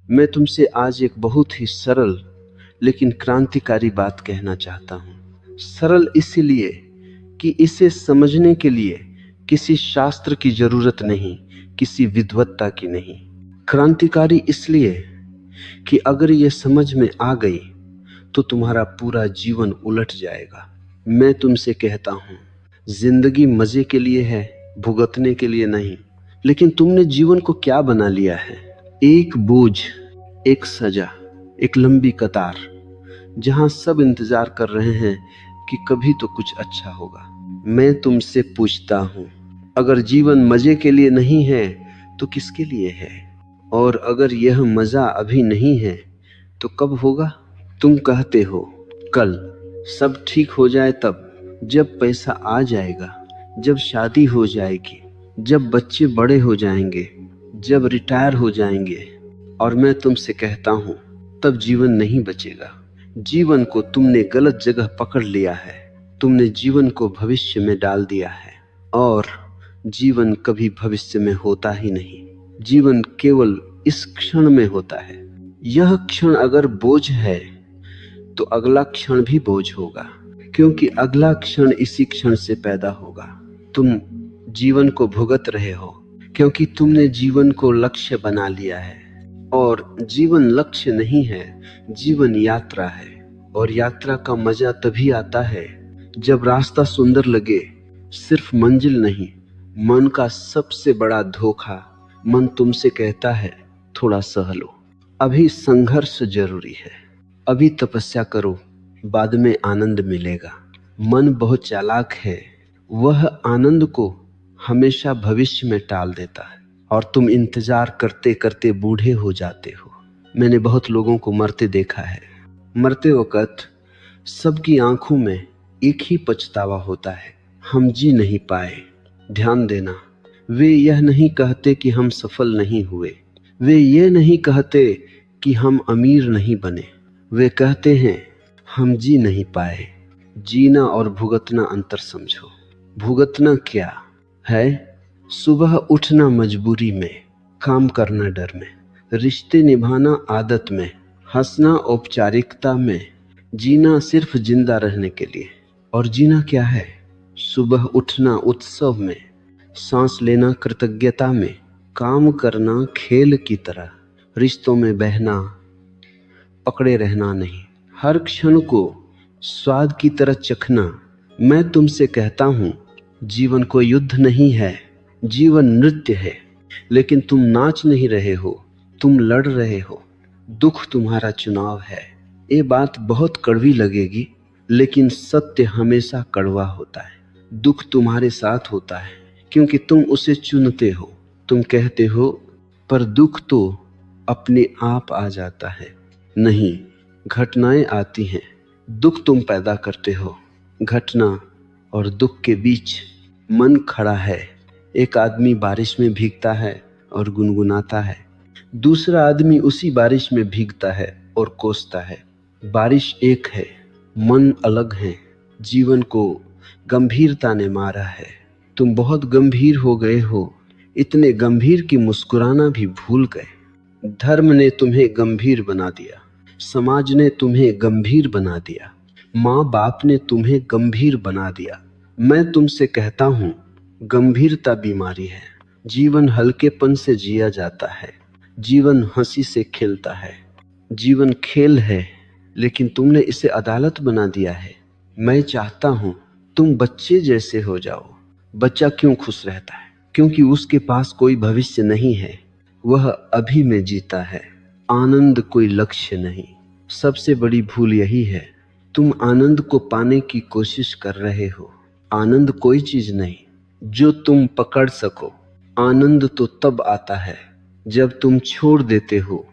मैं तुमसे आज एक बहुत ही सरल लेकिन क्रांतिकारी बात कहना चाहता हूँ। सरल इसलिए कि इसे समझने के लिए किसी शास्त्र की जरूरत नहीं, किसी विद्वत्ता की नहीं। क्रांतिकारी इसलिए कि अगर ये समझ में आ गई तो तुम्हारा पूरा जीवन उलट जाएगा। मैं तुमसे कहता हूँ, जिंदगी मजे के लिए है, भुगतने के लिए नहीं। लेकिन तुमने जीवन को क्या बना लिया है? एक बोझ, एक सजा, एक लंबी कतार, जहां सब इंतजार कर रहे हैं कि कभी तो कुछ अच्छा होगा। मैं तुमसे पूछता हूं, अगर जीवन मजे के लिए नहीं है तो किसके लिए है? और अगर यह मजा अभी नहीं है तो कब होगा? तुम कहते हो कल, सब ठीक हो जाए तब, जब पैसा आ जाएगा, जब शादी हो जाएगी, जब बच्चे बड़े हो जाएंगे, जब रिटायर हो जाएंगे। और मैं तुमसे कहता हूं, तब जीवन नहीं बचेगा। जीवन को तुमने गलत जगह पकड़ लिया है। तुमने जीवन को भविष्य में डाल दिया है, और जीवन कभी भविष्य में होता ही नहीं। जीवन केवल इस क्षण में होता है। यह क्षण अगर बोझ है तो अगला क्षण भी बोझ होगा, क्योंकि अगला क्षण इसी क्षण से पैदा होगा। तुम जीवन को भुगत रहे हो क्योंकि तुमने जीवन को लक्ष्य बना लिया है। और जीवन लक्ष्य नहीं है, जीवन यात्रा है। और यात्रा का मजा तभी आता है जब रास्ता सुंदर लगे, सिर्फ मंजिल नहीं। मन का सबसे बड़ा धोखा, मन तुमसे कहता है थोड़ा सह लो, अभी संघर्ष जरूरी है, अभी तपस्या करो, बाद में आनंद मिलेगा। मन बहुत चालाक है, वह आनंद को हमेशा भविष्य में टाल देता है, और तुम इंतजार करते करते बूढ़े हो जाते हो। मैंने बहुत लोगों को मरते देखा है। मरते वक्त सबकी आंखों में एक ही पछतावा होता है, हम जी नहीं पाए। ध्यान देना, वे यह नहीं कहते कि हम सफल नहीं हुए, वे ये नहीं कहते कि हम अमीर नहीं बने, वे कहते हैं हम जी नहीं पाए। जीना और भुगतना अंतर समझो। भुगतना क्या है? सुबह उठना मजबूरी में, काम करना डर में, रिश्ते निभाना आदत में, हंसना औपचारिकता में, जीना सिर्फ जिंदा रहने के लिए। और जीना क्या है? सुबह उठना उत्सव में, सांस लेना कृतज्ञता में, काम करना खेल की तरह, रिश्तों में बहना, पकड़े रहना नहीं, हर क्षण को स्वाद की तरह चखना। मैं तुमसे कहता हूं, जीवन कोई युद्ध नहीं है, जीवन नृत्य है। लेकिन तुम नाच नहीं रहे हो, तुम लड़ रहे हो। दुख तुम्हारा चुनाव है। ये बात बहुत कड़वी लगेगी, लेकिन सत्य हमेशा कड़वा होता है। दुख तुम्हारे साथ होता है क्योंकि तुम उसे चुनते हो। तुम कहते हो पर दुख तो अपने आप आ जाता है। नहीं, घटनाएं आती हैं, दुख तुम पैदा करते हो। घटना और दुख के बीच मन खड़ा है। एक आदमी बारिश में भीगता है और गुनगुनाता है, दूसरा आदमी उसी बारिश में भीगता है और कोसता है। बारिश एक है, मन अलग है। जीवन को गंभीरता ने मारा है। तुम बहुत गंभीर हो गए हो, इतने गंभीर कि मुस्कुराना भी भूल गए। धर्म ने तुम्हें गंभीर बना दिया, समाज ने तुम्हें गंभीर बना दिया, माँ बाप ने तुम्हें गंभीर बना दिया। मैं तुमसे कहता हूँ, गंभीरता बीमारी है। जीवन हल्केपन से जिया जाता है, जीवन हंसी से खेलता है, जीवन खेल है, लेकिन तुमने इसे अदालत बना दिया है। मैं चाहता हूं तुम बच्चे जैसे हो जाओ। बच्चा क्यों खुश रहता है? क्योंकि उसके पास कोई भविष्य नहीं है, वह अभी में जीता है। आनंद कोई लक्ष्य नहीं। सबसे बड़ी भूल यही है, तुम आनंद को पाने की कोशिश कर रहे हो। आनंद कोई चीज नहीं जो तुम पकड़ सको। आनंद तो तब आता है जब तुम छोड़ देते हो,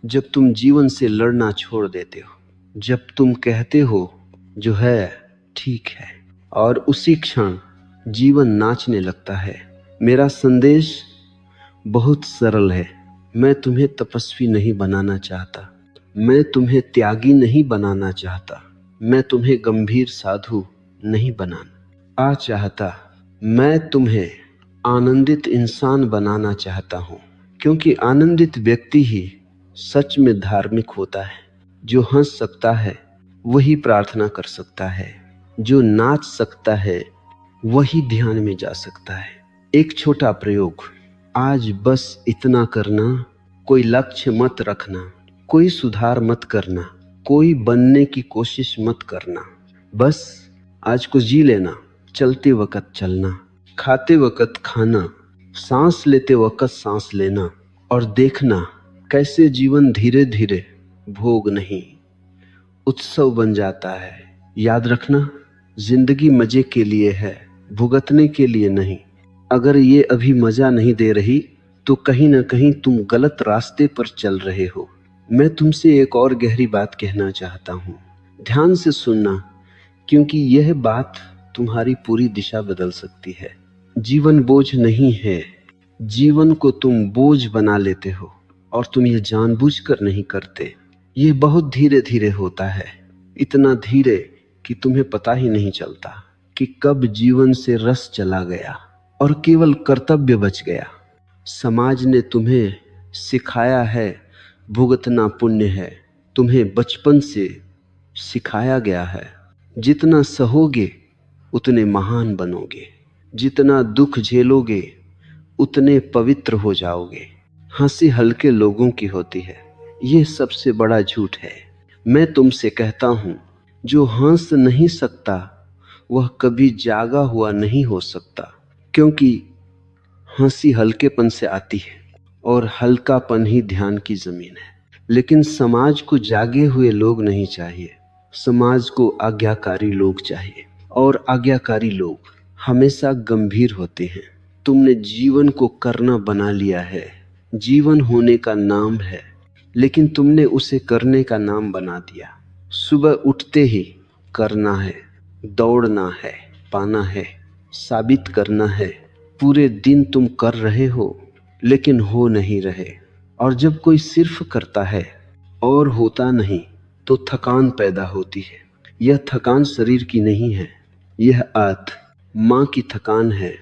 जब तुम जीवन से लड़ना छोड़ देते हो, जब तुम कहते हो जो है ठीक है, और उसी क्षण जीवन नाचने लगता है। मेरा संदेश बहुत सरल है। मैं तुम्हें तपस्वी नहीं बनाना चाहता, मैं तुम्हें त्यागी नहीं बनाना चाहता, मैं तुम्हें गंभीर साधु नहीं बनाना चाहता। मैं तुम्हें आनंदित इंसान बनाना चाहता हूँ, क्योंकि आनंदित व्यक्ति ही सच में धार्मिक होता है। जो हंस सकता है वही प्रार्थना कर सकता है, जो नाच सकता है वही ध्यान में जा सकता है। एक छोटा प्रयोग, आज बस इतना करना, कोई लक्ष्य मत रखना, कोई सुधार मत करना, कोई बनने की कोशिश मत करना, बस आज को जी लेना, चलते वक्त चलना, खाते वक्त खाना, सांस लेते वक्त सांस लेना, और देखना कैसे जीवन धीरे धीरे भोग नहीं उत्सव बन जाता है। याद रखना, जिंदगी मजे के लिए है, भुगतने के लिए नहीं। अगर ये अभी मजा नहीं दे रही तो कहीं ना कहीं तुम गलत रास्ते पर चल रहे हो। मैं तुमसे एक और गहरी बात कहना चाहता हूँ, ध्यान से सुनना, क्योंकि यह बात तुम्हारी पूरी दिशा बदल सकती है। जीवन बोझ नहीं है, जीवन को तुम बोझ बना लेते हो और तुम ये जानबूझकर नहीं करते। ये बहुत धीरे धीरे होता है, इतना धीरे कि तुम्हें पता ही नहीं चलता कि कब जीवन से रस चला गया और केवल कर्तव्य बच गया। समाज ने तुम्हें सिखाया है भुगतना पुण्य है, तुम्हें बचपन से सिखाया गया है जितना सहोगे उतने महान बनोगे, जितना दुख झेलोगे उतने पवित्र हो जाओगे। हंसी हल्के लोगों की होती है, ये सबसे बड़ा झूठ है। मैं तुमसे कहता हूं, जो हंस नहीं सकता वह कभी जागा हुआ नहीं हो सकता, क्योंकि हंसी हल्केपन से आती है और हल्कापन ही ध्यान की जमीन है। लेकिन समाज को जागे हुए लोग नहीं चाहिए, समाज को आज्ञाकारी लोग चाहिए, और आज्ञाकारी लोग हमेशा गंभीर होते हैं। तुमने जीवन को करना बना लिया है, जीवन होने का नाम है, लेकिन तुमने उसे करने का नाम बना दिया। सुबह उठते ही करना है, दौड़ना है, पाना है, साबित करना है। पूरे दिन तुम कर रहे हो लेकिन हो नहीं रहे, और जब कोई सिर्फ करता है और होता नहीं तो थकान पैदा होती है। यह थकान शरीर की नहीं है, यह माँ की थकान है।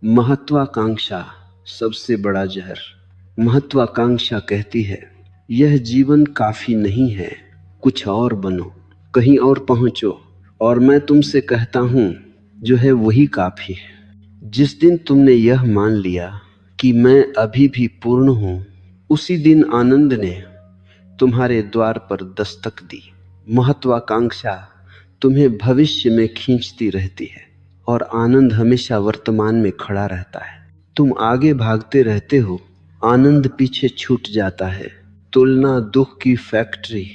महत्वाकांक्षा सबसे बड़ा जहर। महत्वाकांक्षा कहती है, यह जीवन काफी नहीं है, कुछ और बनो, कहीं और पहुंचो। और मैं तुमसे कहता हूं, जो है वही काफी है। जिस दिन तुमने यह मान लिया कि मैं अभी भी पूर्ण हूं, उसी दिन आनंद ने तुम्हारे द्वार पर दस्तक दी। महत्वाकांक्षा तुम्हें भविष्य में खींचती रहती है और आनंद हमेशा वर्तमान में खड़ा रहता है। तुम आगे भागते रहते हो, आनंद पीछे छूट जाता है। तुलना दुख की फैक्ट्री।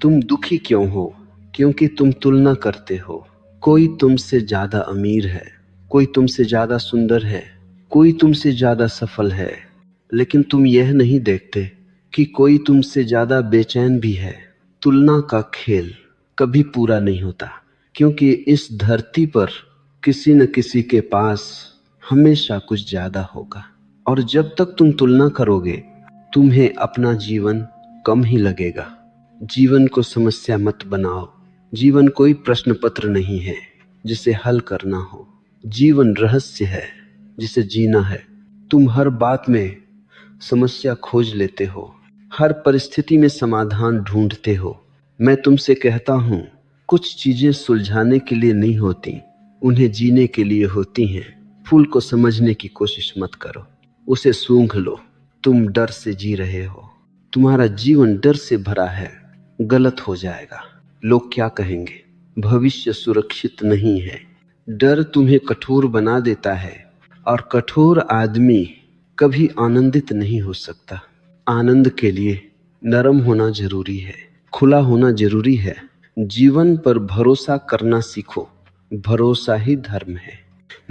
तुम दुखी क्यों हो? क्योंकि तुम तुलना करते हो। कोई तुमसे ज्यादा अमीर है, कोई तुमसे ज्यादा सुंदर है, कोई तुमसे ज्यादा सफल है, लेकिन तुम यह नहीं देखते कि कोई तुमसे ज्यादा बेचैन भी है। तुलना का खेल कभी पूरा नहीं होता, क्योंकि इस धरती पर किसी न किसी के पास हमेशा कुछ ज्यादा होगा। और जब तक तुम तुलना करोगे, तुम्हें अपना जीवन कम ही लगेगा। जीवन को समस्या मत बनाओ। जीवन कोई प्रश्न पत्र नहीं है जिसे हल करना हो। जीवन रहस्य है जिसे जीना है। तुम हर बात में समस्या खोज लेते हो, हर परिस्थिति में समाधान ढूंढते हो। मैं तुमसे कहता हूं, कुछ चीजें सुलझाने के लिए नहीं होती, उन्हें जीने के लिए होती हैं। फूल को समझने की कोशिश मत करो, उसे सूंघ लो। तुम डर से जी रहे हो, तुम्हारा जीवन डर से भरा है। गलत हो जाएगा, लोग क्या कहेंगे, भविष्य सुरक्षित नहीं है। डर तुम्हें कठोर बना देता है, और कठोर आदमी कभी आनंदित नहीं हो सकता। आनंद के लिए नरम होना जरूरी है, खुला होना जरूरी है। जीवन पर भरोसा करना सीखो, भरोसा ही धर्म है।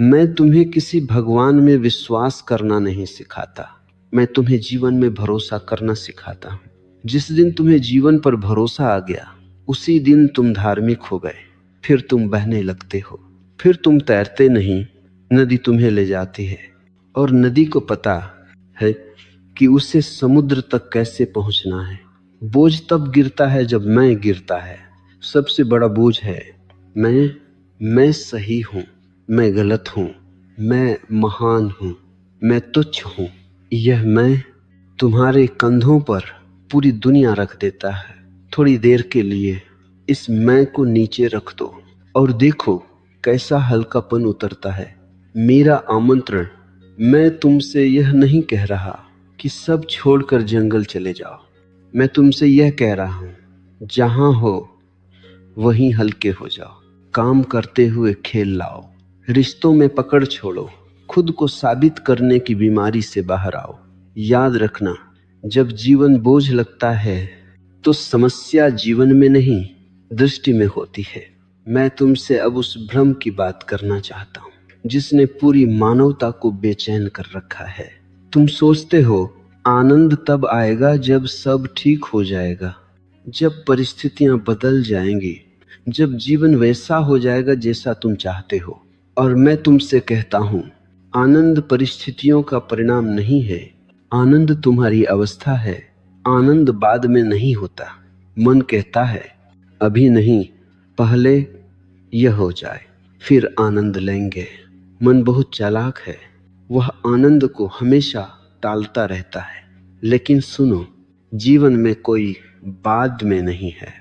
मैं तुम्हें किसी भगवान में विश्वास करना नहीं सिखाता, मैं तुम्हें जीवन में भरोसा करना सिखाता हूँ। जिस दिन तुम्हें जीवन पर भरोसा आ गया, उसी दिन तुम धार्मिक हो गए। फिर तुम बहने लगते हो, फिर तुम तैरते नहीं, नदी तुम्हें ले जाती है। और नदी को पता है कि उसे समुद्र तक कैसे पहुंचना है। बोझ तब गिरता है जब मैं गिरता है। सबसे बड़ा बोझ है मैं सही हूं, मैं गलत हूं, मैं महान हूं, मैं तुच्छ हूं। यह मैं तुम्हारे कंधों पर पूरी दुनिया रख देता है। थोड़ी देर के लिए इस मैं को नीचे रख दो और देखो कैसा हल्कापन उतरता है। मेरा आमंत्रण, मैं तुमसे यह नहीं कह रहा कि सब छोड़कर जंगल चले जाओ। मैं तुमसे यह कह रहा हूं, जहां हो वहीं हल्के हो जाओ। काम करते हुए खेल लाओ, रिश्तों में पकड़ छोड़ो, खुद को साबित करने की बीमारी से बाहर आओ। याद रखना, जब जीवन बोझ लगता है तो समस्या जीवन में नहीं, दृष्टि में होती है। मैं तुमसे अब उस भ्रम की बात करना चाहता हूं जिसने पूरी मानवता को बेचैन कर रखा है। तुम सोचते हो आनंद तब आएगा जब सब ठीक हो जाएगा, जब परिस्थितियां बदल जाएंगी, जब जीवन वैसा हो जाएगा जैसा तुम चाहते हो। और मैं तुमसे कहता हूं, आनंद परिस्थितियों का परिणाम नहीं है, आनंद तुम्हारी अवस्था है। आनंद बाद में नहीं होता। मन कहता है अभी नहीं, पहले यह हो जाए फिर आनंद लेंगे। मन बहुत चालाक है, वह आनंद को हमेशा टालता रहता है। लेकिन सुनो, जीवन में कोई बाद में नहीं है।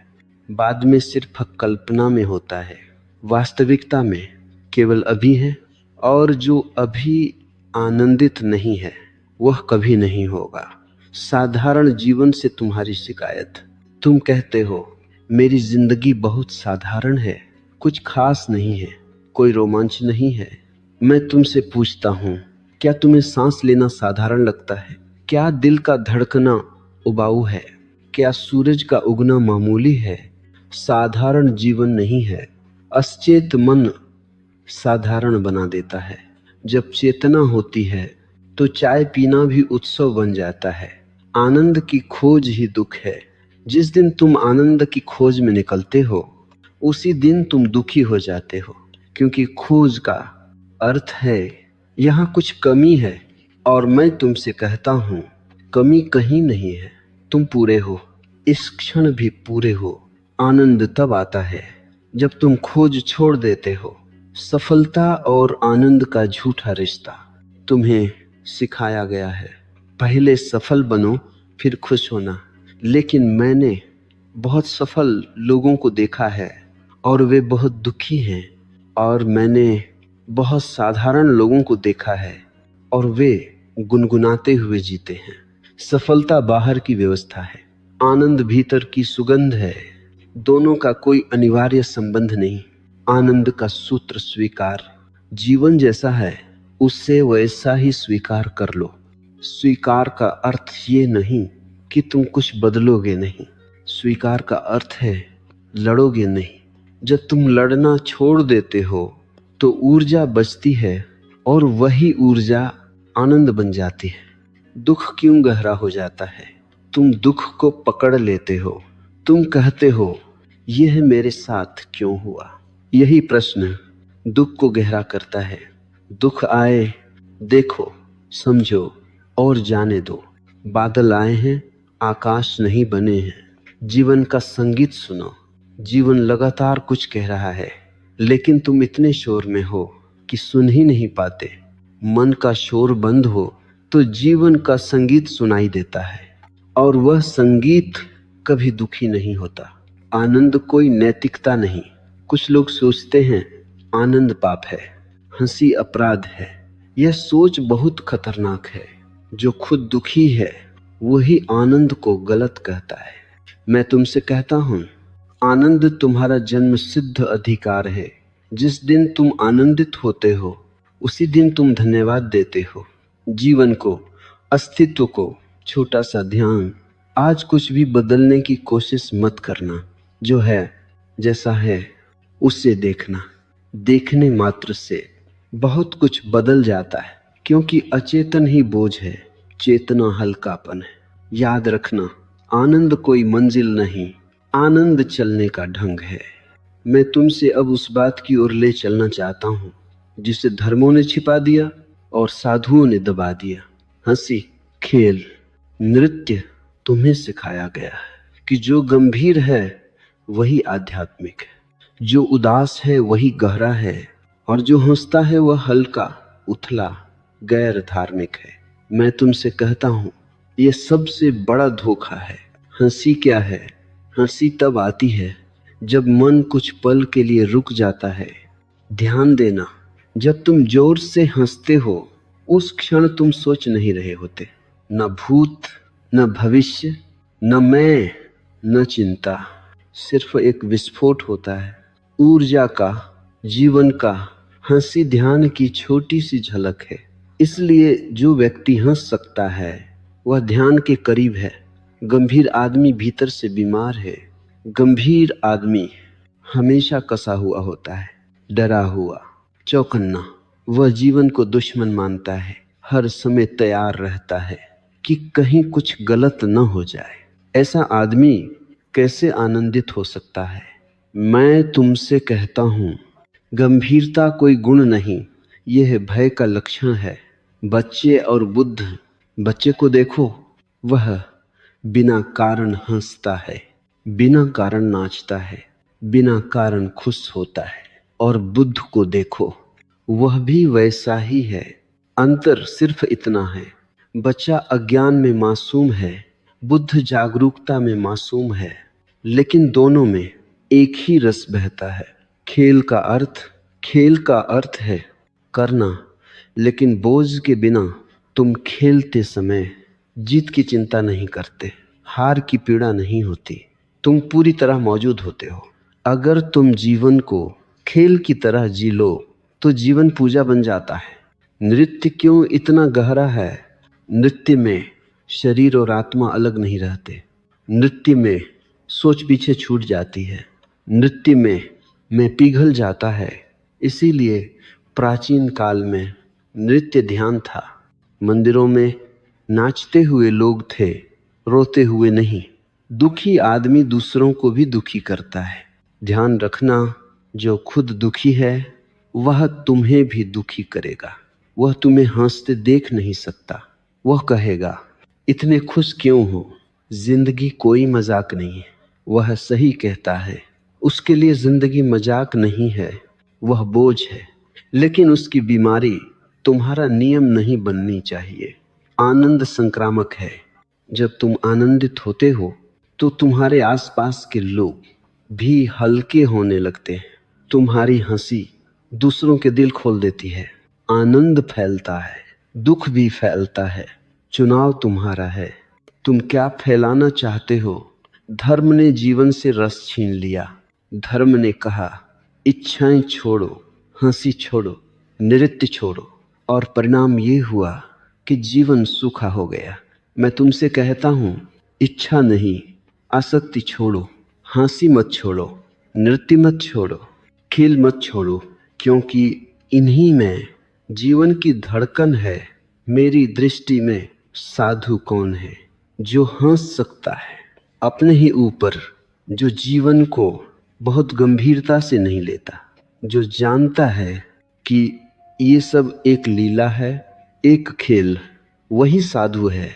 बाद में सिर्फ कल्पना में होता है, वास्तविकता में केवल अभी है। और जो अभी आनंदित नहीं है वह कभी नहीं होगा। साधारण जीवन से तुम्हारी शिकायत, तुम कहते हो मेरी जिंदगी बहुत साधारण है, कुछ खास नहीं है, कोई रोमांच नहीं है। मैं तुमसे पूछता हूँ, क्या तुम्हें सांस लेना साधारण लगता है? क्या दिल का धड़कना उबाऊ है? क्या सूरज का उगना मामूली है? साधारण जीवन नहीं है, अचेत मन साधारण बना देता है। जब चेतना होती है तो चाय पीना भी उत्सव बन जाता है। आनंद की खोज ही दुख है। जिस दिन तुम आनंद की खोज में निकलते हो उसी दिन तुम दुखी हो जाते हो, क्योंकि खोज का अर्थ है यहाँ कुछ कमी है। और मैं तुमसे कहता हूँ, कमी कहीं नहीं है, तुम पूरे हो, इस क्षण भी पूरे हो। आनंद तब आता है जब तुम खोज छोड़ देते हो। सफलता और आनंद का झूठा रिश्ता तुम्हें सिखाया गया है, पहले सफल बनो फिर खुश होना। लेकिन मैंने बहुत सफल लोगों को देखा है और वे बहुत दुखी हैं, और मैंने बहुत साधारण लोगों को देखा है और वे गुनगुनाते हुए जीते हैं। सफलता बाहर की व्यवस्था है, आनंद भीतर की सुगंध है। दोनों का कोई अनिवार्य संबंध नहीं। आनंद का सूत्र स्वीकार, जीवन जैसा है उससे वैसा ही स्वीकार कर लो। स्वीकार का अर्थ ये नहीं कि तुम कुछ बदलोगे नहीं, स्वीकार का अर्थ है लड़ोगे नहीं। जब तुम लड़ना छोड़ देते हो तो ऊर्जा बचती है और वही ऊर्जा आनंद बन जाती है। दुख क्यों गहरा हो जाता है? तुम दुख को पकड़ लेते हो, तुम कहते हो यह मेरे साथ क्यों हुआ। यही प्रश्न दुख को गहरा करता है। दुख आए, देखो, समझो और जाने दो। बादल आए हैं, आकाश नहीं बने हैं। जीवन का संगीत सुनो। जीवन लगातार कुछ कह रहा है, लेकिन तुम इतने शोर में हो कि सुन ही नहीं पाते। मन का शोर बंद हो तो जीवन का संगीत सुनाई देता है, और वह संगीत कभी दुखी नहीं होता। आनंद कोई नैतिकता नहीं। कुछ लोग सोचते हैं आनंद पाप है, हंसी अपराध है। यह सोच बहुत खतरनाक है। जो खुद दुखी है वही आनंद को गलत कहता है। मैं तुमसे कहता हूं, आनंद तुम्हारा जन्म सिद्ध अधिकार है। जिस दिन तुम आनंदित होते हो उसी दिन तुम धन्यवाद देते हो जीवन को, अस्तित्व को। छोटा सा ध्यान, आज कुछ भी बदलने की कोशिश मत करना। जो है जैसा है उसे देखना। देखने मात्र से बहुत कुछ बदल जाता है, क्योंकि अचेतन ही बोझ है, चेतना हल्कापन है। याद रखना, आनंद कोई मंजिल नहीं, आनंद चलने का ढंग है। मैं तुमसे अब उस बात की ओर ले चलना चाहता हूँ जिसे धर्मों ने छिपा दिया और साधुओं ने दबा दिया। हंसी, खेल, नृत्य तुम्हें सिखाया गया है कि जो गंभीर है वही आध्यात्मिक है, जो उदास है वही गहरा है, और जो हंसता है वह हल्का, उथला, गैर धार्मिक है। मैं तुमसे कहता हूँ, यह सबसे बड़ा धोखा है। हंसी क्या है? हंसी तब आती है जब मन कुछ पल के लिए रुक जाता है। ध्यान देना, जब तुम जोर से हंसते हो उस क्षण तुम सोच नहीं रहे होते, न भूत, न भविष्य, न मैं, न चिंता। सिर्फ एक विस्फोट होता है, ऊर्जा का, जीवन का। हंसी ध्यान की छोटी सी झलक है। इसलिए जो व्यक्ति हंस सकता है वह ध्यान के करीब है। गंभीर आदमी भीतर से बीमार है। गंभीर आदमी हमेशा कसा हुआ होता है, डरा हुआ, चौकन्ना। वह जीवन को दुश्मन मानता है, हर समय तैयार रहता है कि कहीं कुछ गलत न हो जाए। ऐसा आदमी कैसे आनंदित हो सकता है? मैं तुमसे कहता हूं, गंभीरता कोई गुण नहीं, यह भय का लक्षण है। बच्चे और बुद्ध, बच्चे को देखो, वह बिना कारण हंसता है, बिना कारण नाचता है, बिना कारण खुश होता है। और बुद्ध को देखो, वह भी वैसा ही है। अंतर सिर्फ इतना है, बच्चा अज्ञान में मासूम है, बुद्ध जागरूकता में मासूम है। लेकिन दोनों में एक ही रस बहता है। खेल का अर्थ है करना, लेकिन बोझ के बिना। तुम खेलते समय जीत की चिंता नहीं करते, हार की पीड़ा नहीं होती, तुम पूरी तरह मौजूद होते हो। अगर तुम जीवन को खेल की तरह जी लो तो जीवन पूजा बन जाता है। नृत्य क्यों इतना गहरा है? नृत्य में शरीर और आत्मा अलग नहीं रहते। नृत्य में सोच पीछे छूट जाती है। नृत्य में मैं पिघल जाता है। इसीलिए प्राचीन काल में नृत्य ध्यान था। मंदिरों में नाचते हुए लोग थे, रोते हुए नहीं। दुखी आदमी दूसरों को भी दुखी करता है। ध्यान रखना, जो खुद दुखी है वह तुम्हें भी दुखी करेगा। वह तुम्हें हंसते देख नहीं सकता। वह कहेगा, इतने खुश क्यों हो? जिंदगी कोई मजाक नहीं है। वह सही कहता है, उसके लिए जिंदगी मजाक नहीं है, वह बोझ है। लेकिन उसकी बीमारी तुम्हारा नियम नहीं बननी चाहिए। आनंद संक्रामक है। जब तुम आनंदित होते हो तो तुम्हारे आसपास के लोग भी हल्के होने लगते हैं। तुम्हारी हंसी दूसरों के दिल खोल देती है। आनंद फैलता है, दुख भी फैलता है। चुनाव तुम्हारा है, तुम क्या फैलाना चाहते हो। धर्म ने जीवन से रस छीन लिया। धर्म ने कहा, इच्छाएं छोड़ो, हंसी छोड़ो, नृत्य छोड़ो, और परिणाम ये हुआ कि जीवन सूखा हो गया। मैं तुमसे कहता हूं, इच्छा नहीं, आसक्ति छोड़ो, हंसी मत छोड़ो, नृत्य मत छोड़ो, खेल मत छोड़ो, क्योंकि इन्हीं में जीवन की धड़कन है। मेरी दृष्टि में साधु कौन है? जो हंस सकता है अपने ही ऊपर, जो जीवन को बहुत गंभीरता से नहीं लेता, जो जानता है कि ये सब एक लीला है, एक खेल, वही साधु है।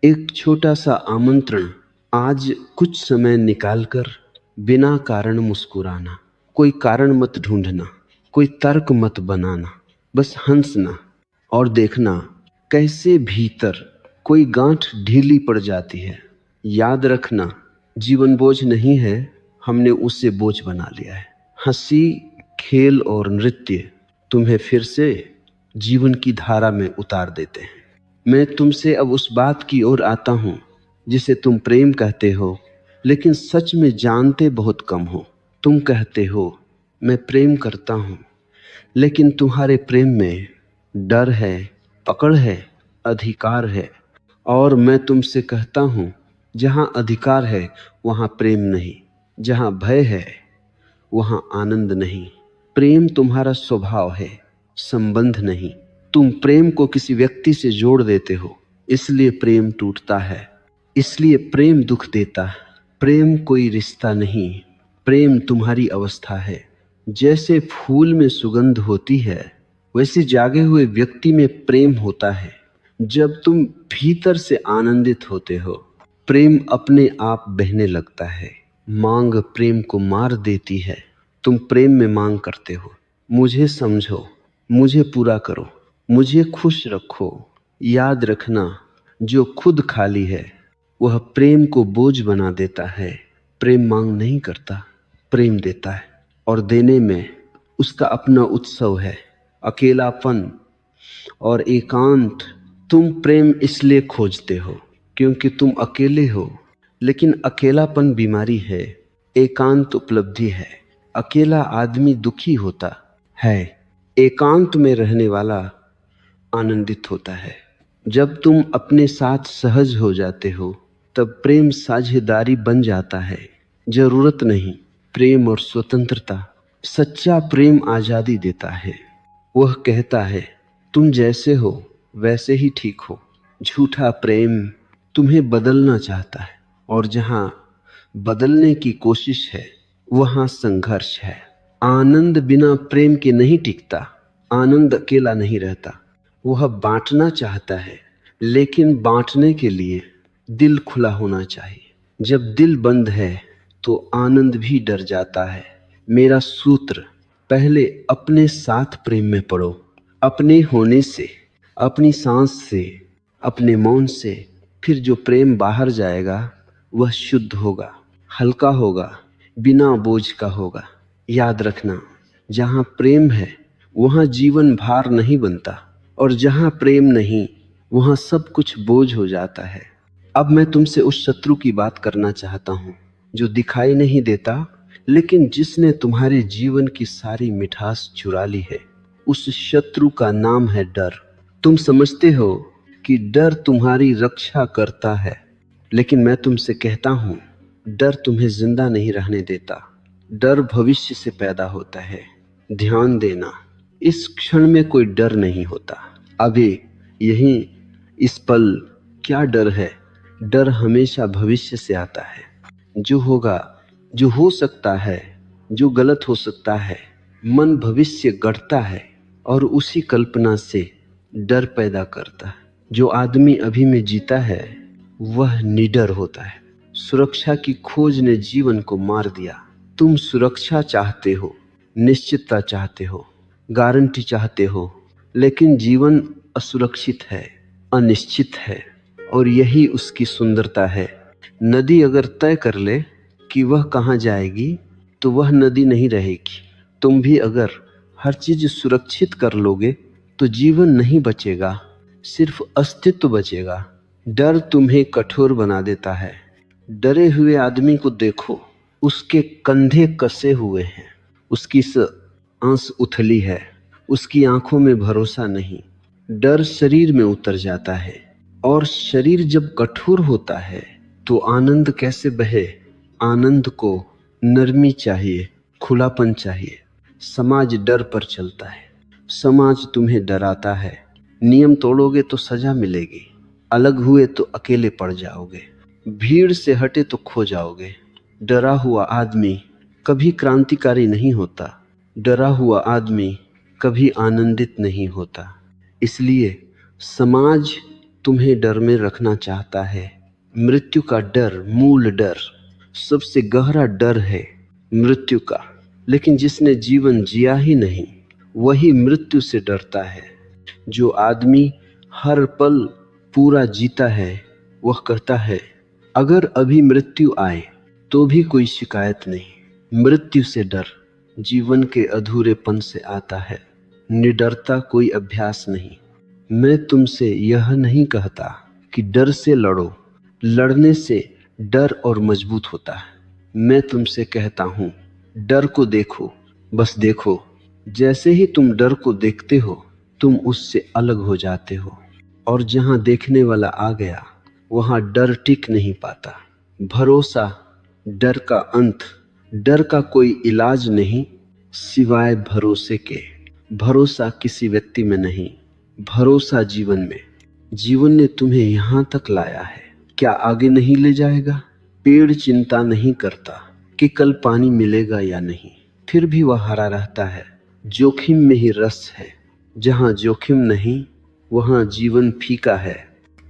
एक छोटा सा आमंत्रण, आज कुछ समय निकालकर बिना कारण मुस्कुराना। कोई कारण मत ढूंढना, कोई तर्क मत बनाना, बस हंसना और देखना कैसे भीतर कोई गांठ ढीली पड़ जाती है। याद रखना, जीवन बोझ नहीं है, हमने उससे बोझ बना लिया है। हंसी, खेल और नृत्य तुम्हें फिर से जीवन की धारा में उतार देते हैं। मैं तुमसे अब उस बात की ओर आता हूं जिसे तुम प्रेम कहते हो, लेकिन सच में जानते बहुत कम हो। तुम कहते हो मैं प्रेम करता हूं, लेकिन तुम्हारे प्रेम में डर है, पकड़ है, अधिकार है। और मैं तुमसे कहता हूं, जहां अधिकार है वहां प्रेम नहीं, जहां भय है वहां आनंद नहीं। प्रेम तुम्हारा स्वभाव है, संबंध नहीं। तुम प्रेम को किसी व्यक्ति से जोड़ देते हो, इसलिए प्रेम टूटता है, इसलिए प्रेम दुख देता है। प्रेम कोई रिश्ता नहीं, प्रेम तुम्हारी अवस्था है। जैसे फूल में सुगंध होती है, वैसे जागे हुए व्यक्ति में प्रेम होता है। जब तुम भीतर से आनंदित होते हो, प्रेम अपने आप बहने लगता है। मांग प्रेम को मार देती है। तुम प्रेम में मांग करते हो, मुझे समझो, मुझे पूरा करो, मुझे खुश रखो। याद रखना, जो खुद खाली है वह प्रेम को बोझ बना देता है। प्रेम मांग नहीं करता, प्रेम देता है, और देने में उसका अपना उत्सव है। अकेलापन और एकांत। तुम प्रेम इसलिए खोजते हो क्योंकि तुम अकेले हो, लेकिन अकेलापन बीमारी है, एकांत उपलब्धि है। अकेला आदमी दुखी होता है, एकांत में रहने वाला आनंदित होता है। जब तुम अपने साथ सहज हो जाते हो तब प्रेम साझेदारी बन जाता है, जरूरत नहीं। प्रेम और स्वतंत्रता। सच्चा प्रेम आजादी देता है। वह कहता है तुम जैसे हो वैसे ही ठीक हो। झूठा प्रेम तुम्हें बदलना चाहता है, और जहां बदलने की कोशिश है वहां संघर्ष है। आनंद बिना प्रेम के नहीं टिकता। आनंद अकेला नहीं रहता, वह बांटना चाहता है, लेकिन बांटने के लिए दिल खुला होना चाहिए। जब दिल बंद है तो आनंद भी डर जाता है। मेरा सूत्र, पहले अपने साथ प्रेम में पड़ो, अपने होने से, अपनी सांस से, अपने मौन से। फिर जो प्रेम बाहर जाएगा वह शुद्ध होगा, हल्का होगा, बिना बोझ का होगा। याद रखना, जहां प्रेम है वहां जीवन भार नहीं बनता, और जहां प्रेम नहीं वहां सब कुछ बोझ हो जाता है। अब मैं तुमसे उस शत्रु की बात करना चाहता हूं जो दिखाई नहीं देता, लेकिन जिसने तुम्हारे जीवन की सारी मिठास चुरा ली है। उस शत्रु का नाम है डर। तुम समझते हो कि डर तुम्हारी रक्षा करता है, लेकिन मैं तुमसे कहता हूं, डर तुम्हें जिंदा नहीं रहने देता। डर भविष्य से पैदा होता है। ध्यान देना, इस क्षण में कोई डर नहीं होता। अभी यहीं इस पल क्या डर है? डर हमेशा भविष्य से आता है। जो होगा, जो हो सकता है, जो गलत हो सकता है। मन भविष्य गढ़ता है और उसी कल्पना से डर पैदा करता है। जो आदमी अभी में जीता है वह निडर होता है। सुरक्षा की खोज ने जीवन को मार दिया। तुम सुरक्षा चाहते हो, निश्चितता चाहते हो, गारंटी चाहते हो, लेकिन जीवन असुरक्षित है, अनिश्चित है, और यही उसकी सुंदरता है। नदी अगर तय कर ले कि वह कहाँ जाएगी तो वह नदी नहीं रहेगी। तुम भी अगर हर चीज सुरक्षित कर लोगे तो जीवन नहीं बचेगा, सिर्फ अस्तित्व बचेगा। डर तुम्हें कठोर बना देता है। डरे हुए आदमी को देखो, उसके कंधे कसे हुए हैं, उसकी आंस उथली है, उसकी आंखों में भरोसा नहीं। डर शरीर में उतर जाता है, और शरीर जब कठोर होता है तो आनंद कैसे बहे? आनंद को नरमी चाहिए, खुलापन चाहिए। समाज डर पर चलता है। समाज तुम्हें डराता है। नियम तोड़ोगे तो सजा मिलेगी, अलग हुए तो अकेले पड़ जाओगे, भीड़ से हटे तो खो जाओगे। डरा हुआ आदमी कभी क्रांतिकारी नहीं होता। डरा हुआ आदमी कभी आनंदित नहीं होता। इसलिए समाज तुम्हें डर में रखना चाहता है। मृत्यु का डर, मूल डर, सबसे गहरा डर है मृत्यु का। लेकिन जिसने जीवन जिया ही नहीं वही मृत्यु से डरता है। जो आदमी हर पल पूरा जीता है वह कहता है अगर अभी मृत्यु आए तो भी कोई शिकायत नहीं। मृत्यु से डर जीवन के अधूरेपन से आता है। निडरता कोई अभ्यास नहीं। मैं तुमसे यह नहीं कहता कि डर से लड़ो, लड़ने से डर और मजबूत होता है। मैं तुमसे कहता हूं, डर को देखो, बस देखो। जैसे ही तुम डर को देखते हो तुम उससे अलग हो जाते हो, और जहां देखने वाला आ गया वहां डर टिक नहीं पाता। भरोसा डर का अंत। डर का कोई इलाज नहीं सिवाय भरोसे के। भरोसा किसी व्यक्ति में नहीं, भरोसा जीवन में। जीवन ने तुम्हें यहां तक लाया है, क्या आगे नहीं ले जाएगा? पेड़ चिंता नहीं करता कि कल पानी मिलेगा या नहीं, फिर भी वह हरा रहता है। जोखिम में ही रस है। जहां जोखिम नहीं वहां जीवन फीका है।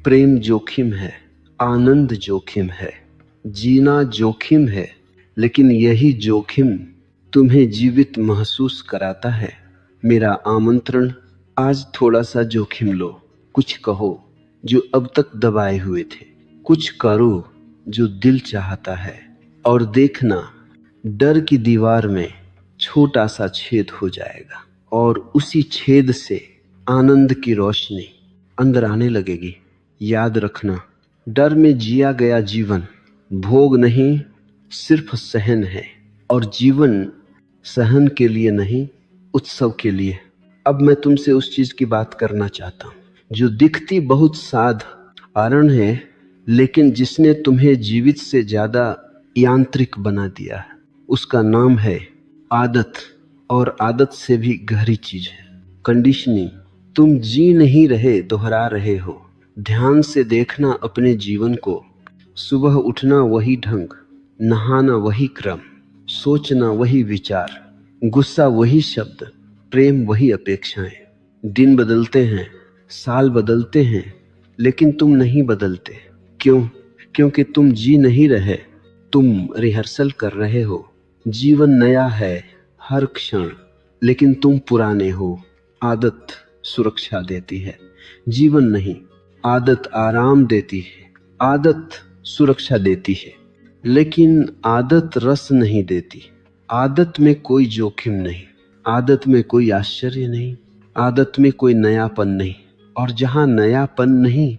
प्रेम जोखिम है, आनंद जोखिम है, जीना जोखिम है, लेकिन यही जोखिम तुम्हें जीवित महसूस कराता है। मेरा आमंत्रण, आज थोड़ा सा जोखिम लो। कुछ कहो जो अब तक दबाए हुए थे। कुछ करो जो दिल चाहता है, और देखना डर की दीवार में छोटा सा छेद हो जाएगा, और उसी छेद से आनंद की रोशनी अंदर आने लगेगी। याद रखना, डर में जिया गया जीवन भोग नहीं, सिर्फ सहन है, और जीवन सहन के लिए नहीं, उत्सव के लिए। अब मैं तुमसे उस चीज की बात करना चाहता हूं जो दिखती बहुत साधारण है, लेकिन जिसने तुम्हें जीवित से ज्यादा यांत्रिक बना दिया है। उसका नाम है आदत, और आदत से भी गहरी चीज है कंडीशनिंग। तुम जी नहीं रहे, दोहरा रहे हो। ध्यान से देखना अपने जीवन को। सुबह उठना वही ढंग, नहाना वही क्रम, सोचना वही विचार, गुस्सा वही शब्द, प्रेम वही अपेक्षाएं। दिन बदलते हैं, साल बदलते हैं, लेकिन तुम नहीं बदलते। क्यों? क्योंकि तुम जी नहीं रहे, तुम रिहर्सल कर रहे हो। जीवन नया है हर क्षण, लेकिन तुम पुराने हो। आदत सुरक्षा देती है, जीवन नहीं। आदत आराम देती है, आदत सुरक्षा देती है, लेकिन आदत रस नहीं देती। आदत में कोई जोखिम नहीं, आदत में कोई आश्चर्य नहीं, आदत में कोई नयापन नहीं, और जहां नयापन नहीं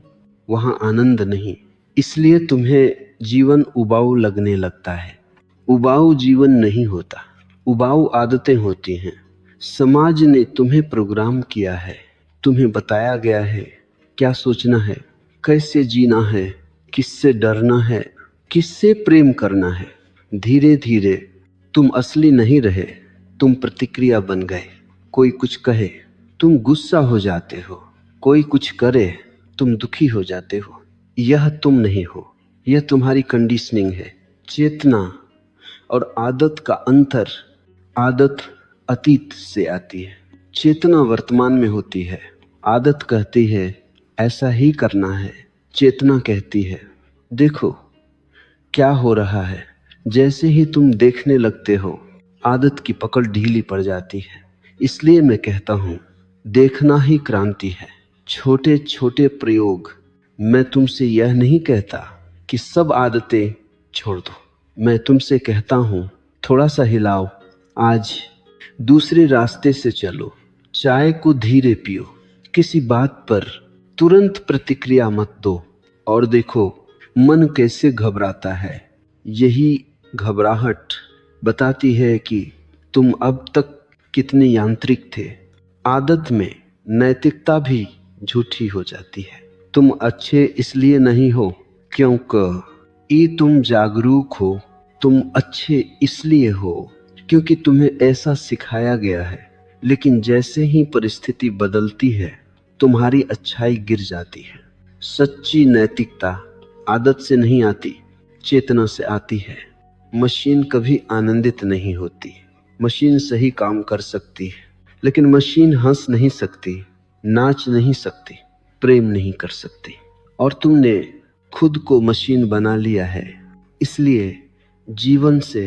वहां आनंद नहीं। इसलिए तुम्हें जीवन उबाऊ लगने लगता है। उबाऊ जीवन नहीं होता, उबाऊ आदतें होती हैं। समाज ने तुम्हें प्रोग्राम किया है, तुम्हें बताया गया है क्या सोचना है, कैसे जीना है, किससे डरना है, किससे प्रेम करना है। धीरे धीरे तुम असली नहीं रहे, तुम प्रतिक्रिया बन गए। कोई कुछ कहे तुम गुस्सा हो जाते हो, कोई कुछ करे तुम दुखी हो जाते हो। यह तुम नहीं हो, यह तुम्हारी कंडीशनिंग है। चेतना और आदत का अंतर, आदत अतीत से आती है, चेतना वर्तमान में होती है। आदत कहती है ऐसा ही करना है, चेतना कहती है देखो क्या हो रहा है। जैसे ही तुम देखने लगते हो, आदत की पकड़ ढीली पड़ जाती है। इसलिए मैं कहता हूं, देखना ही क्रांति है। छोटे छोटे प्रयोग। मैं तुमसे यह नहीं कहता कि सब आदतें छोड़ दो, मैं तुमसे कहता हूं थोड़ा सा हिलाओ, आज दूसरे रास्ते से चलो। चाय को धीरे पियो, किसी बात पर तुरंत प्रतिक्रिया मत दो, और देखो मन कैसे घबराता है। यही घबराहट बताती है कि तुम अब तक कितने यांत्रिक थे। आदत में नैतिकता भी झूठी हो जाती है। तुम अच्छे इसलिए नहीं हो क्योंकि तुम जागरूक हो, तुम अच्छे इसलिए हो क्योंकि तुम्हें ऐसा सिखाया गया है। लेकिन जैसे ही परिस्थिति बदलती है, तुम्हारी अच्छाई गिर जाती है। सच्ची नैतिकता आदत से नहीं आती, चेतना से आती है। मशीन कभी आनंदित नहीं होती। मशीन सही काम कर सकती है, लेकिन मशीन हंस नहीं सकती, नाच नहीं सकती, प्रेम नहीं कर सकती। और तुमने खुद को मशीन बना लिया है, इसलिए जीवन से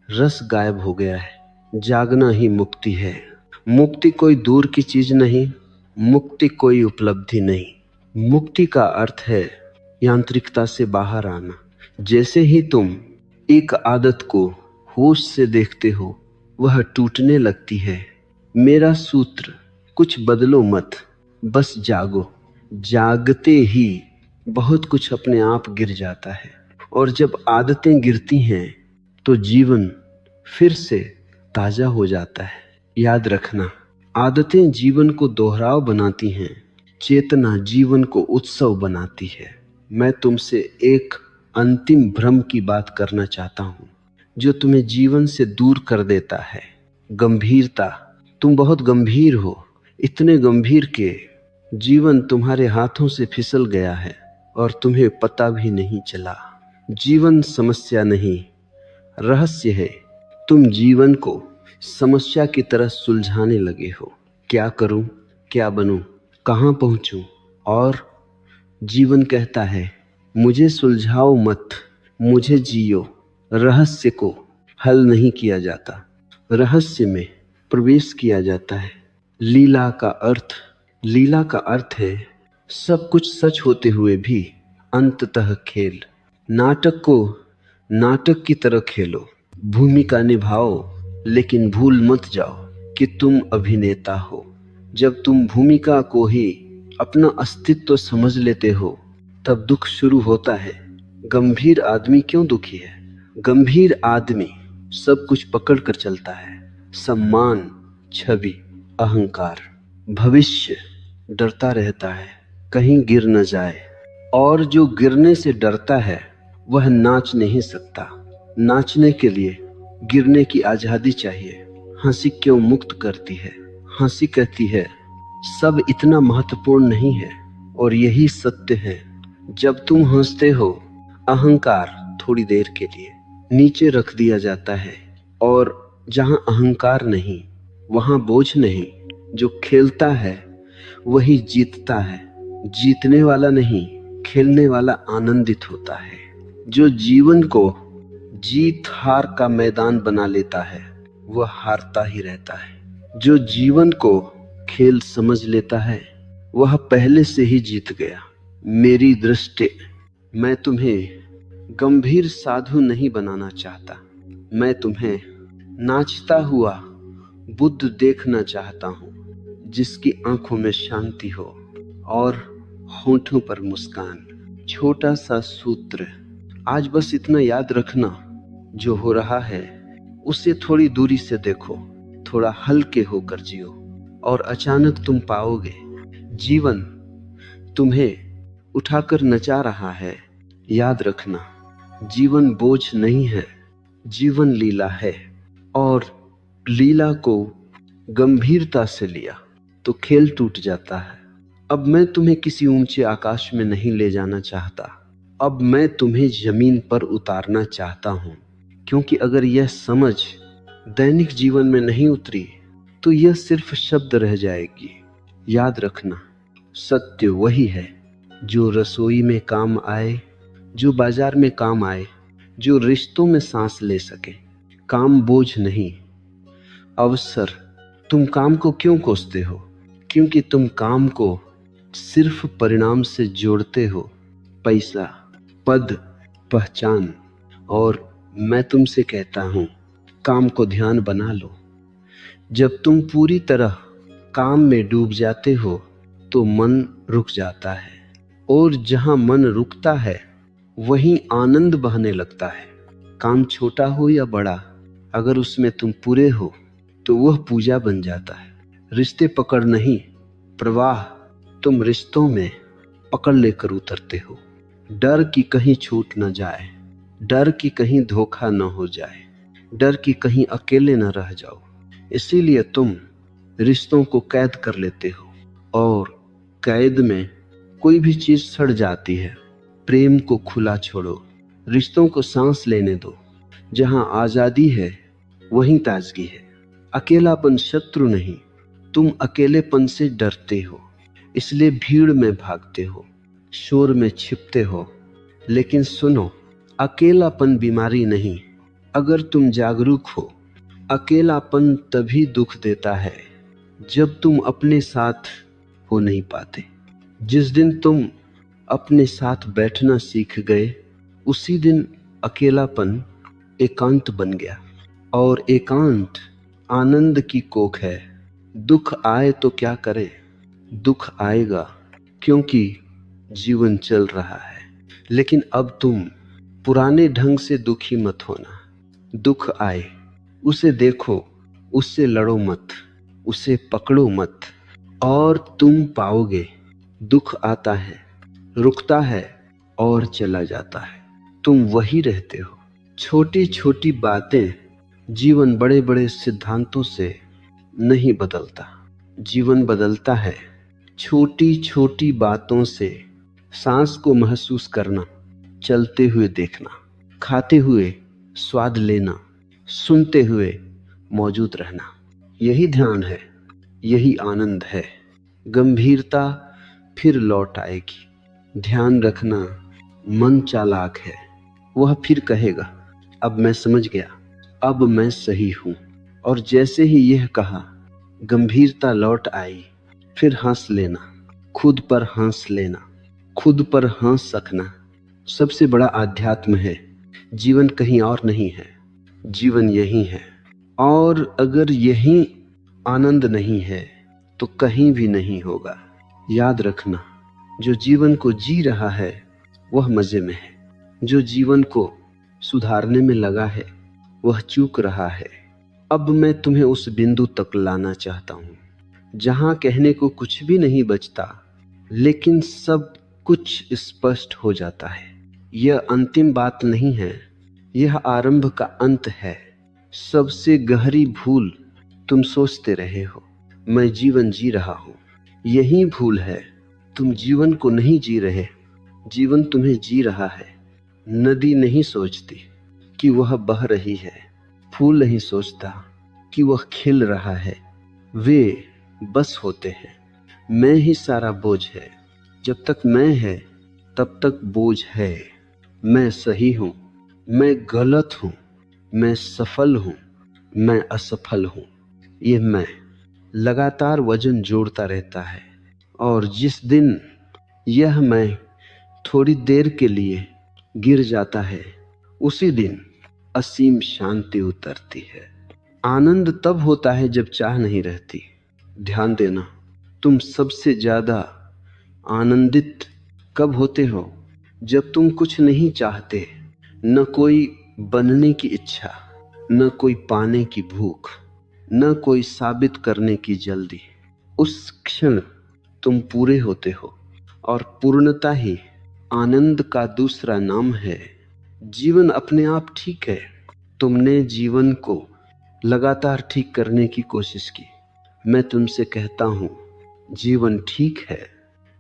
रस गायब हो गया है। जागना ही मुक्ति है। मुक्ति कोई दूर की चीज नहीं, मुक्ति कोई उपलब्धि नहीं। मुक्ति का अर्थ है यांत्रिकता से बाहर आना। जैसे ही तुम एक आदत को होश से देखते हो, वह टूटने लगती है। मेरा सूत्र, कुछ बदलो मत, बस जागो। जागते ही बहुत कुछ अपने आप गिर जाता है, और जब आदतें गिरती हैं तो जीवन फिर से ताजा हो जाता है। याद रखना, आदतें जीवन को दोहराव बनाती हैं, चेतना जीवन को उत्सव बनाती है। मैं तुमसे एक अंतिम भ्रम की बात करना चाहता हूं, जो तुम्हें जीवन से दूर कर देता है। गंभीरता। तुम बहुत गंभीर हो, इतने गंभीर के जीवन तुम्हारे हाथों से फिसल गया है और तुम्हें पता भी नहीं चला। जीवन समस्या नहीं, रहस्य है। तुम जीवन को समस्या की तरह सुलझाने लगे हो। क्या करूं, क्या बनूं, कहां पहुंचूं? और जीवन कहता है मुझे सुलझाओ मत, मुझे जियो। रहस्य को हल नहीं किया जाता, रहस्य में प्रवेश किया जाता है। लीला का अर्थ है सब कुछ सच होते हुए भी अंततः खेल। नाटक को नाटक की तरह खेलो, भूमिका निभाओ, लेकिन भूल मत जाओ कि तुम अभिनेता हो। जब तुम भूमिका को ही अपना अस्तित्व समझ लेते हो, तब दुख शुरू होता है। गंभीर आदमी क्यों दुखी है? गंभीर आदमी सब कुछ पकड़ कर चलता है, सम्मान, छवि, अहंकार, भविष्य डरता रहता है कहीं गिर न जाए। और जो गिरने से डरता है वह नाच नहीं सकता। नाचने के लिए गिरने की आजादी चाहिए। हंसी क्यों मुक्त करती है? हंसी कहती है सब इतना महत्वपूर्ण नहीं है। और यही सत्य है, जब तुम हंसते हो अहंकार थोड़ी देर के लिए नीचे रख दिया जाता है। और जहां अहंकार नहीं वहां बोझ नहीं। जो खेलता है वही जीतता है। जीतने वाला नहीं, खेलने वाला आनंदित होता है। जो जीवन को जीत हार का मैदान बना लेता है वह हारता ही रहता है। जो जीवन को खेल समझ लेता है वह पहले से ही जीत गया। मेरी दृष्टि, मैं तुम्हें गंभीर साधु नहीं बनाना चाहता। मैं तुम्हें नाचता हुआ बुद्ध देखना चाहता हूँ, जिसकी आंखों में शांति हो और होठों पर मुस्कान। छोटा सा सूत्र, आज बस इतना याद रखना, जो हो रहा है उसे थोड़ी दूरी से देखो, थोड़ा हल्के होकर जियो, और अचानक तुम पाओगे जीवन तुम्हें उठाकर नचा रहा है। याद रखना, जीवन बोझ नहीं है, जीवन लीला है। और लीला को गंभीरता से लिया तो खेल टूट जाता है। अब मैं तुम्हें किसी ऊंचे आकाश में नहीं ले जाना चाहता, अब मैं तुम्हें जमीन पर उतारना चाहता हूं। क्योंकि अगर यह समझ दैनिक जीवन में नहीं उतरी तो यह सिर्फ शब्द रह जाएगी। याद रखना, सत्य वही है जो रसोई में काम आए, जो बाजार में काम आए, जो रिश्तों में सांस ले सके। काम बोझ नहीं, अवसर। तुम काम को क्यों कोसते हो? क्योंकि तुम काम को सिर्फ परिणाम से जोड़ते हो, पैसा, पद, पहचान। और मैं तुमसे कहता हूं, काम को ध्यान बना लो। जब तुम पूरी तरह काम में डूब जाते हो तो मन रुक जाता है, और जहां मन रुकता है वहीं आनंद बहने लगता है। काम छोटा हो या बड़ा, अगर उसमें तुम पूरे हो तो वह पूजा बन जाता है। रिश्ते पकड़ नहीं, प्रवाह। तुम रिश्तों में पकड़ लेकर उतरते हो। डर की कहीं छूट न जाए, डर की कहीं धोखा न हो जाए, डर की कहीं अकेले न रह जाओ। इसीलिए तुम रिश्तों को कैद कर लेते हो, और कैद में कोई भी चीज सड़ जाती है। प्रेम को खुला छोड़ो, रिश्तों को सांस लेने दो। जहां आजादी है वहीं ताजगी है। अकेलापन शत्रु नहीं, तुम अकेलेपन से डरते हो, इसलिए भीड़ में भागते हो, शोर में छिपते हो। लेकिन सुनो, अकेलापन बीमारी नहीं, अगर तुम जागरूक हो। अकेलापन तभी दुख देता है जब तुम अपने साथ हो नहीं पाते। जिस दिन तुम अपने साथ बैठना सीख गए, उसी दिन अकेलापन एकांत बन गया। और एकांत आनंद की कोख है। दुख आए तो क्या करे? दुख आएगा क्योंकि जीवन चल रहा है। लेकिन अब तुम पुराने ढंग से दुखी मत होना। दुख आए, उसे देखो, उससे लड़ो मत, उसे पकड़ो मत, और तुम पाओगे दुख आता है, रुकता है और चला जाता है। तुम वही रहते हो। छोटी छोटी बातें, जीवन बड़े बड़े सिद्धांतों से नहीं बदलता। जीवन बदलता है छोटी छोटी बातों से। सांस को महसूस करना, चलते हुए देखना, खाते हुए स्वाद लेना, सुनते हुए मौजूद रहना। यही ध्यान है, यही आनंद है। गंभीरता फिर लौट आएगी। ध्यान रखना, मन चालाक है, वह फिर कहेगा अब मैं समझ गया, अब मैं सही हूं। और जैसे ही यह कहा, गंभीरता लौट आई। फिर हंस लेना, खुद पर हंस लेना, खुद पर हंस सकना। सबसे बड़ा आध्यात्म है। जीवन कहीं और नहीं है, जीवन यही है। और अगर यही आनंद नहीं है तो कहीं भी नहीं होगा। याद रखना, जो जीवन को जी रहा है वह मजे में है, जो जीवन को सुधारने में लगा है वह चूक रहा है। अब मैं तुम्हें उस बिंदु तक लाना चाहता हूं जहां कहने को कुछ भी नहीं बचता, लेकिन सब कुछ स्पष्ट हो जाता है। यह अंतिम बात नहीं है, यह आरंभ का अंत है। सबसे गहरी भूल तुम सोचते रहे हो मैं जीवन जी रहा हूं। यही भूल है, तुम जीवन को नहीं जी रहे, जीवन तुम्हें जी रहा है। नदी नहीं सोचती कि वह बह रही है, फूल नहीं सोचता कि वह खिल रहा है। वे बस होते हैं। मैं ही सारा बोझ है। जब तक मैं है तब तक बोझ है। मैं सही हूं, मैं गलत हूं, मैं सफल हूं, मैं असफल हूं। ये मैं लगातार वजन जोड़ता रहता है, और जिस दिन यह मैं थोड़ी देर के लिए गिर जाता है, उसी दिन असीम शांति उतरती है। आनंद तब होता है जब चाह नहीं रहती। ध्यान देना, तुम सबसे ज्यादा आनंदित कब होते हो? जब तुम कुछ नहीं चाहते, न कोई बनने की इच्छा, न कोई पाने की भूख, न कोई साबित करने की जल्दी। उस क्षण तुम पूरे होते हो, और पूर्णता ही आनंद का दूसरा नाम है। जीवन अपने आप ठीक है। तुमने जीवन को लगातार ठीक करने की कोशिश की। मैं तुमसे कहता हूं, जीवन ठीक है।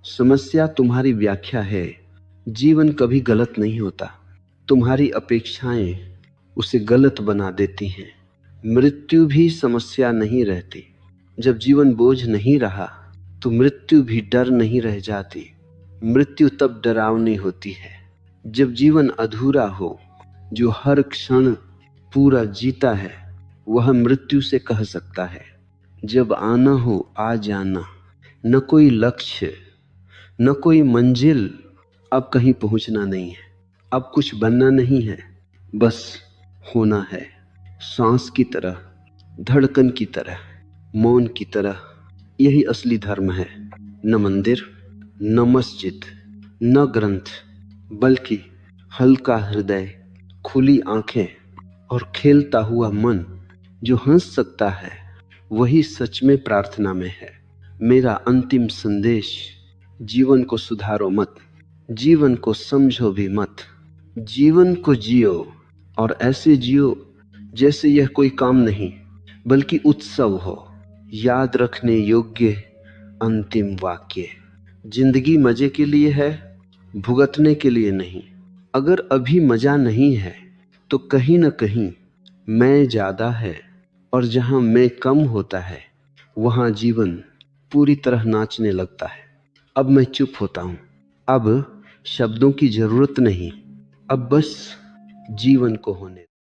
समस्या तुम्हारी व्याख्या है। जीवन कभी गलत नहीं होता, तुम्हारी अपेक्षाएं उसे गलत बना देती हैं। मृत्यु भी समस्या नहीं रहती। जब जीवन बोझ नहीं रहा तो मृत्यु भी डर नहीं रह जाती। मृत्यु तब डरावनी होती है जब जीवन अधूरा हो। जो हर क्षण पूरा जीता है वह मृत्यु से कह सकता है, जब आना हो आ जाना। न कोई लक्ष्य, न कोई मंजिल, अब कहीं पहुंचना नहीं है, अब कुछ बनना नहीं है, बस होना है। सांस की तरह, धड़कन की तरह, मौन की तरह। यही असली धर्म है। न मंदिर, न मस्जिद, न ग्रंथ, बल्कि हल्का हृदय, खुली आंखें और खेलता हुआ मन। जो हंस सकता है वही सच में प्रार्थना में है। मेरा अंतिम संदेश, जीवन को सुधारो मत, जीवन को समझो भी मत। जीवन को जियो, और ऐसे जियो जैसे यह कोई काम नहीं बल्कि उत्सव हो। याद रखने योग्य अंतिम वाक्य, जिंदगी मजे के लिए है, भुगतने के लिए नहीं। अगर अभी मजा नहीं है तो कहीं न कहीं मैं ज्यादा है, और जहां मैं कम होता है वहां जीवन पूरी तरह नाचने लगता है। अब मैं चुप होता हूं। अब शब्दों की जरूरत नहीं, अब बस जीवन को होने